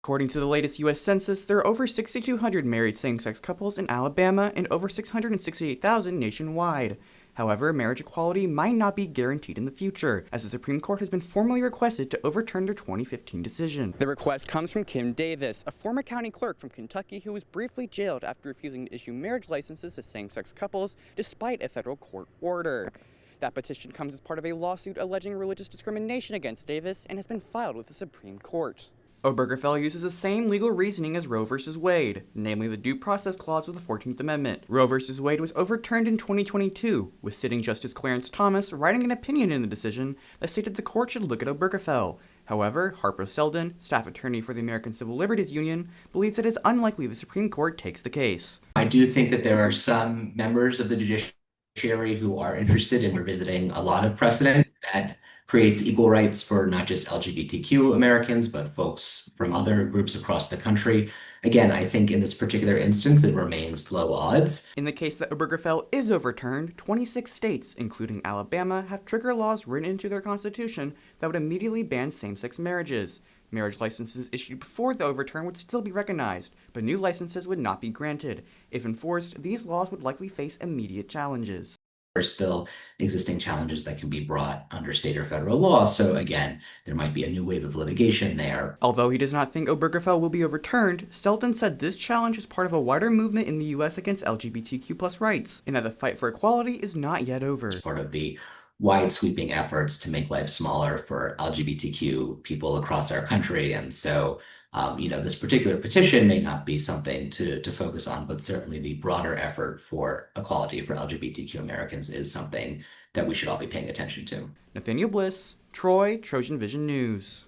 According to the latest U.S. Census, there are over 6,200 married same-sex couples in Alabama and over 668,000 nationwide. However, marriage equality might not be guaranteed in the future, as the Supreme Court has been formally requested to overturn their 2015 decision. The request comes from Kim Davis, a former county clerk from Kentucky who was briefly jailed after refusing to issue marriage licenses to same-sex couples despite a federal court order. That petition comes as part of a lawsuit alleging religious discrimination against Davis and has been filed with the Supreme Court. Obergefell uses the same legal reasoning as Roe v. Wade, namely the Due Process Clause of the 14th Amendment. Roe v. Wade was overturned in 2022, with sitting Justice Clarence Thomas writing an opinion in the decision that stated the court should look at Obergefell. However, Harper Selden, staff attorney for the American Civil Liberties Union, believes it is unlikely the Supreme Court takes the case. I do think that there are some members of the judiciary who are interested in revisiting a lot of precedent that creates equal rights for not just LGBTQ Americans, but folks from other groups across the country. Again, I think in this particular instance, it remains low odds. In the case that Obergefell is overturned, 26 states, including Alabama, have trigger laws written into their constitution that would immediately ban same-sex marriages. Marriage licenses issued before the overturn would still be recognized, but new licenses would not be granted. If enforced, these laws would likely face immediate challenges. There are still existing challenges that can be brought under state or federal law. So again, there might be a new wave of litigation there. Although he does not think Obergefell will be overturned, Selden said this challenge is part of a wider movement in the U.S. against LGBTQ+ rights, and that the fight for equality is not yet over. It's part of the wide sweeping efforts to make life smaller for LGBTQ people across our country. And so this particular petition may not be something to focus on, but certainly the broader effort for equality for LGBTQ Americans is something that we should all be paying attention to. Nathaniel Bliss, Troy, TrojanVision News.